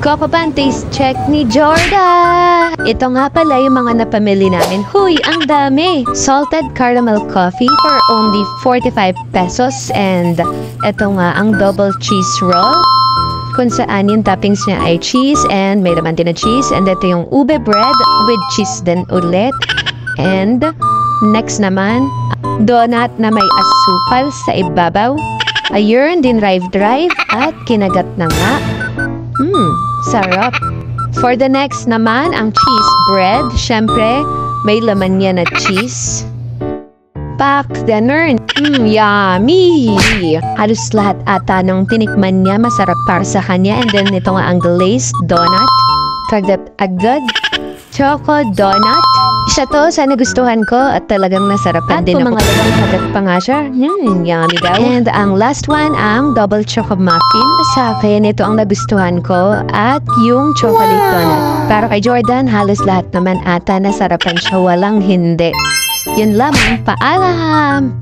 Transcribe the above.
Coco Bun taste check ni Jordan! Ito nga pala yung mga napamili namin. Huy, ang dami! Salted caramel coffee for only 45 pesos. And ito nga ang double cheese roll, kung saan yung toppings niya ay cheese and may laman din na cheese. And ito yung ube bread with cheese din ulit. And next naman, donut na may asukal sa ibabaw. Ayun din drive at kinagat na nga. Sarap. For the next naman, ang cheese bread. Syempre, may laman niya na cheese. Pack dinner. Yummy! Halos lahat ata ng tinikman niya masarap para sa kanya. And then ito nga ang glazed donut. Kagat agad. Choco donut. Isa to sa nagustuhan ko at talagang nasarapan din ako. At pumangalawang kagat pa nga siya. Yummy daw. And ang last one, ang double choco muffin. Sa akin, ito ang nagustuhan ko at yung chocolate donut. Pero kay Jordan, halos lahat naman ata nasarapan siya, walang hindi. Yun lamang, paalam!